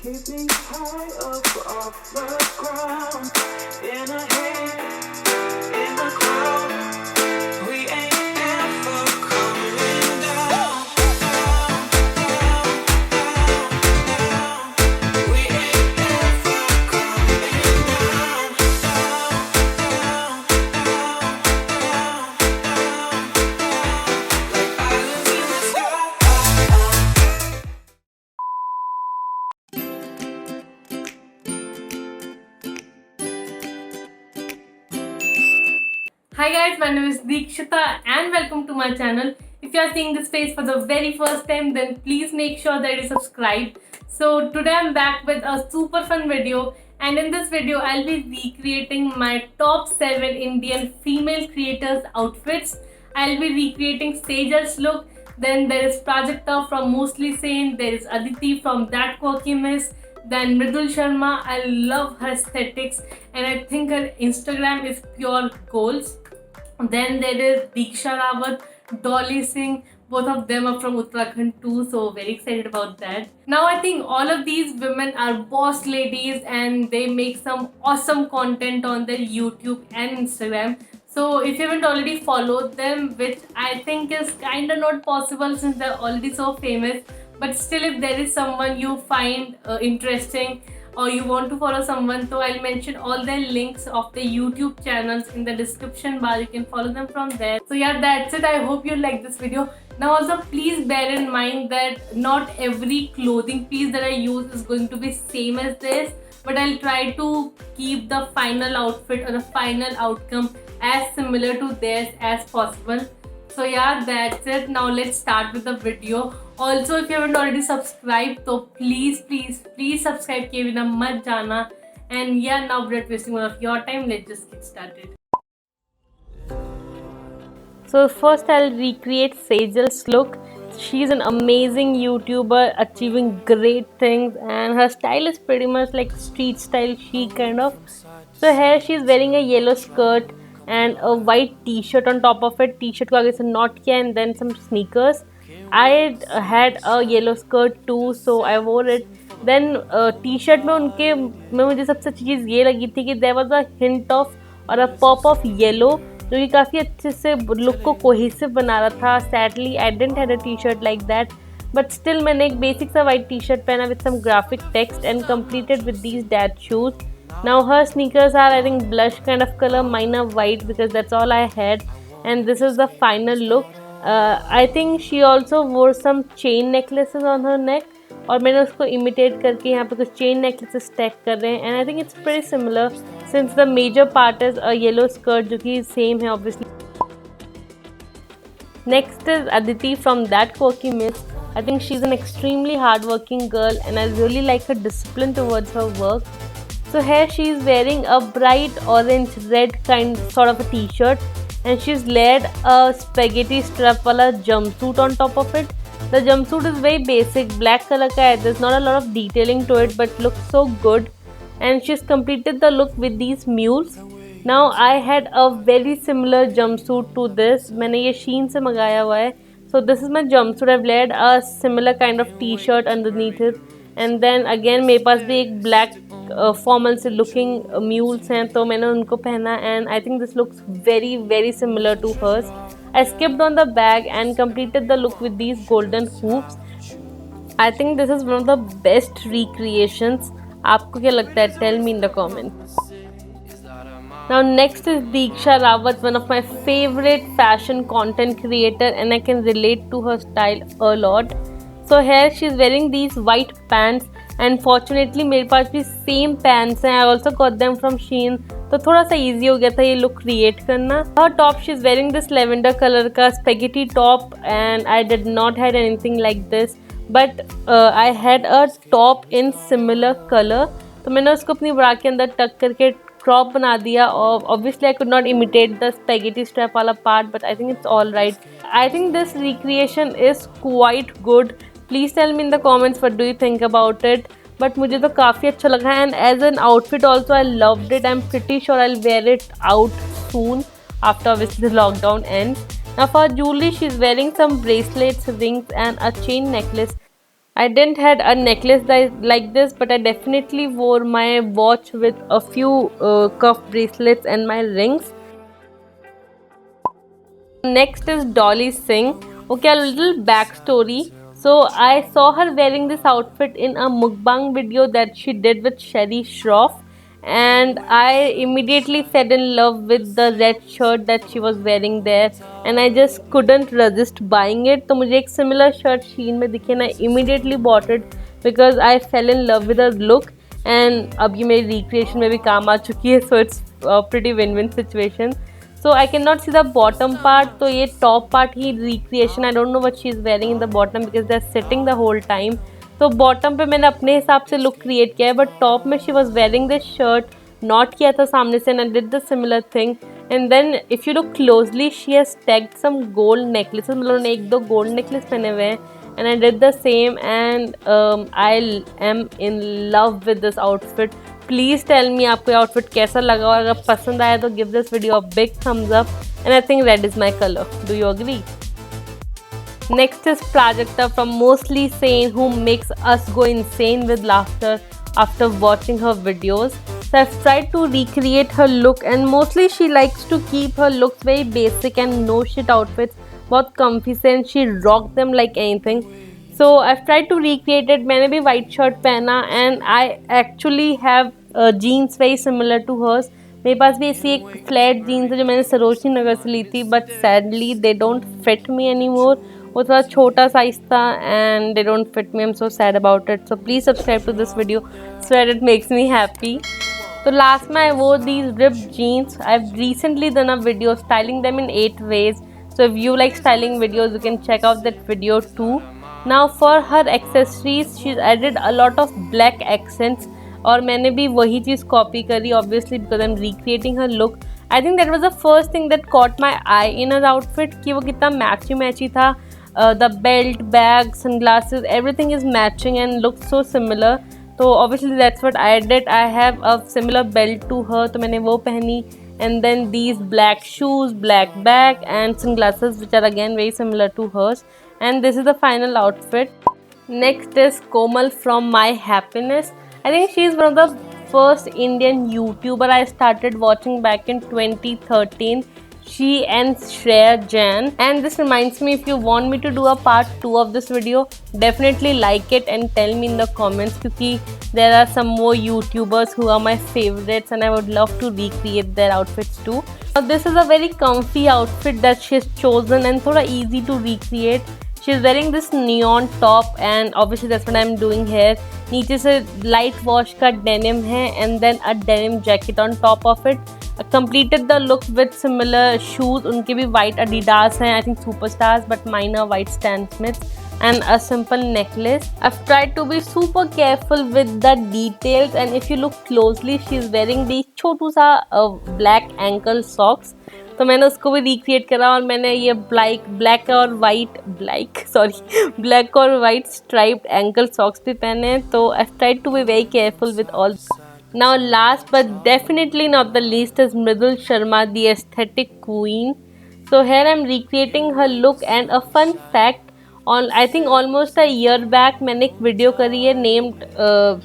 Keep me high up off the ground. In a haze, in a crowd. We ain't ever coming down, down, down, down, down. We ain't ever coming down, down, down, down, down, down. Like islands in the sky. Hi guys, my name is Deekshita and welcome to my channel. If you are seeing this face for the very first time, then please make sure that you subscribe. So today I'm back with a super fun video, and in this video I'll be recreating my top 7 Indian female creators outfits. I'll be recreating Sejal's look. Then there is Prajakta from Mostly Sane, there is Aditi from That Quirky Miss, then Mridul Sharma. I love her aesthetics and I think her Instagram is pure goals. Then there is Diksha Rawat, Dolly Singh. Both of them are from Uttarakhand too, so very excited about that. Now I think all of these women are boss ladies and they make some awesome content on their YouTube and Instagram. So if you haven't already followed them, which I think is kinda not possible since they're already so famous, but still if there is someone you find interesting or you want to follow someone, so I'll mention all their links of the YouTube channels in the description bar. You can follow them from there. So yeah, that's it. I hope you like this video. Now also please bear in mind that not every clothing piece that I use is going to be same as this, but I'll try to keep the final outfit or the final outcome as similar to theirs as possible. So yeah, that's it. Now let's start with the video. Also, if you haven't already subscribed, so please subscribe किए बिना मत जाना. And yeah, now without wasting more of your time, let's just get started. So first I'll recreate Sejal's look. She's an amazing YouTuber achieving great things, and her style is pretty much like street style chic kind of. So here she's wearing a yellow skirt and a white t-shirt on top of it. T-shirt को आगे से knot किया and then some sneakers. I had a yellow skirt too, so I wore it. Then t-shirt में मुझे सबसे अच्छी चीज़ ये लगी थी कि there was a hint of और a pop of yellow, जो कि काफ़ी अच्छे से लुक को कोहेसिव बना रहा था. Sadly, I didn't had a t-shirt like that, but still मैंने एक बेसिक सा white t-shirt पहना with some graphic text and completed with these dad shoes. Now her sneakers are I think blush kind of color, mine are white because that's all I had, and this is the final look. I think she also wore some chain necklaces on her neck, और मैंने उसको imitate करके यहाँ पे कुछ chain necklaces stack कर रहे हैं, and I think it's pretty similar since the major part is a yellow skirt जो कि same है obviously. Next is Aditi from That Quirky Miss. I think she's an extremely hardworking girl and I really like her discipline towards her work. So here she is wearing a bright orange red kind sort of a t-shirt, and she's layered a spaghetti strap wala jumpsuit on top of it. The jumpsuit is very basic, black color ka hai. There's not a lot of detailing to it, but looks so good. And she's completed the look with these mules. Now I had a very similar jumpsuit to this. मैंने ये Shein से मंगाया हुआ है. So this is my jumpsuit. I've layered a similar kind of t-shirt underneath it. And then again मेरे पास भी एक black formal से looking mules हैं, तो मैंने उनको पहना, and I think this looks very similar to hers. I skipped on the bag and completed the look with these golden hoops. I think this is one of the best recreations. आपको क्या लगता है? Tell me in the comments. Now next is Diksha Rawat, one of my favorite fashion content creator, and I can relate to her style a lot. So here she's wearing these white pants, and fortunately मेरे पास भी same pants हैं. I also got them from Shein, तो थोड़ा सा easy हो गया था ये look create करना. Her top, she's wearing this lavender color का spaghetti top, and I did not had anything like this, but I had a top in similar color, तो मैंने उसको अपनी bra के अंदर tuck करके crop बना दिया. और obviously I could not imitate the spaghetti strap वाला part, but I think it's all right. I think this recreation is quite good. Please tell me in the comments what do you think about it. But मुझे तो काफ़ी अच्छा लगा, and as an outfit also I loved it. I'm pretty sure I'll wear it out soon after obviously the lockdown ends. Now for jewelry, she's wearing some bracelets, rings and a chain necklace. I didn't had a necklace like this, but I definitely wore my watch with a few cuff bracelets and my rings. Next is Dolly Singh. Okay, a little backstory. So I saw her wearing this outfit in a mukbang video that she did with Sherry Shroff, and I immediately fell in love with the red shirt that she was wearing there, and I just couldn't resist buying it. तो मुझे एक similar shirt Shein में दिखे ना, immediately bought it because I fell in love with her look, and अब ये मेरी recreation में भी काम आ चुकी है, so it's a pretty win-win situation. So I cannot see the bottom part, तो ये top part he recreation. I don't know what she is wearing in the bottom because they are sitting the whole time. तो bottom पे मैंने अपने हिसाब से look create किया है, but top में she was wearing this shirt, not किया था सामने से, and I did the similar thing. And then if you look closely, she has tagged some gold necklaces. मतलब उन्होंने एक दो gold necklace पहने हुए हैं, and I did the same, and I am in love with this outfit. Please tell me आपको ये outfit कैसा लगा, और अगर पसंद आया तो give this video a big thumbs up, and I think red is my colour. Do you agree? Next is Prajakta from Mostly Sane, who makes us go insane with laughter after watching her videos. So I've tried to recreate her look, and mostly she likes to keep her looks very basic and no shit outfits, बहुत comfy से, and she rocked them like anything. So I've tried to recreate it. मैंने भी white shirt पहना, and I actually have jeans very similar to hers. मेरे पास भी ऐसी एक flat jeans है जो मैंने सरोजनी नगर से ली थी, but sadly they don't fit me any more. वो थोड़ा छोटा साइज था, and they don't fit me. I am so sad about it. So please subscribe to this video so that it makes me happy. तो last में I वो these ripped jeans. I've recently done a video styling them in 8 ways. So if you like styling videos, you can check out that video too. Now for her accessories, she's added a lot of black accents, और मैंने भी वही चीज़ copy करी obviously because I'm recreating her look. I think that was the first thing that caught my eye in her outfit, कि वो कितना मैची था. The belt, bag, sunglasses, everything is matching and looks so similar. तो obviously that's what I did. I have a similar belt to her, तो मैंने वो पहनी, and then these black shoes, black bag and sunglasses which are again very similar to hers, and this is the final outfit. Next is Komal from My Happiness. I think she is one of the first Indian YouTuber I started watching back in 2013. She and Shreya Jain. And this reminds me, if you want me to do a part 2 of this video, definitely like it and tell me in the comments, because there are some more YouTubers who are my favorites and I would love to recreate their outfits too. Now this is a very comfy outfit that she has chosen and thoda easy to recreate. She is wearing this neon top, and obviously that's what I am doing here. नीचे से light wash का denim है, and then a denim jacket on top of it. I completed the look with similar shoes. उनके भी white Adidas हैं, I think Superstars, but mine are white Stan Smiths, and a simple necklace. I've tried to be super careful with the details, and if you look closely, she's wearing the छोटू सा black ankle socks. तो मैंने उसको भी recreate करा, और मैंने ये black और वाइट स्ट्राइप्ड एंकल सॉक्स भी पहने. तो I tried to be very careful with all. Now last but definitely not the least is Mridul Sharma, the aesthetic queen. So here I am recreating her look, and a fun fact, on I think almost a year back मैंने एक video करी है named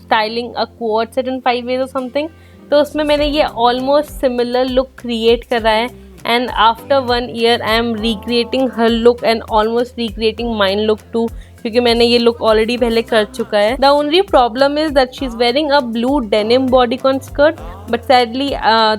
styling a co-ord set in 5 ways और something. तो उसमें मैंने ये almost similar look create करा है, and after 1 year I am recreating her look and almost recreating mine look too, क्योंकि मैंने ये look already पहले कर चुका है. The only problem is that she's wearing a blue denim bodycon skirt, but sadly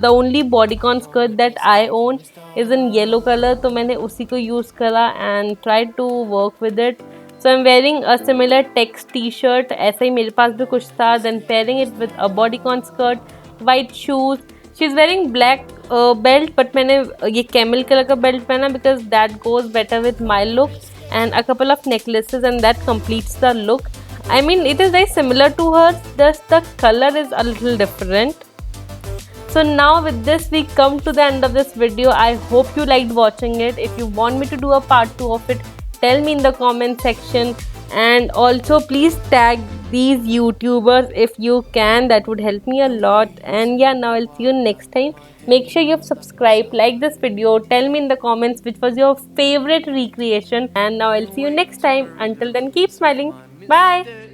the only bodycon skirt that I own is in yellow color, तो मैंने उसी को use करा and tried to work with it. So I'm wearing a similar text t-shirt, ऐसा ही मेरे पास भी कुछ था, then pairing it with a bodycon skirt, white shoes. She's wearing black belt, but मैंने ये camel color का belt पहना because that goes better with my look, and a couple of necklaces, and that completes the look. I mean, it is very similar to hers, just the color is a little different. So now with this we come to the end of this video. I hope you liked watching it. If you want me to do a part 2 of it, tell me in the comment section. and also please tag these YouTubers if you can. That would help me a lot. And yeah, now I'll see you next time. Make sure you've subscribed, like this video, tell me in the comments which was your favorite recreation, and now I'll see you next time. Until then, keep smiling. Bye.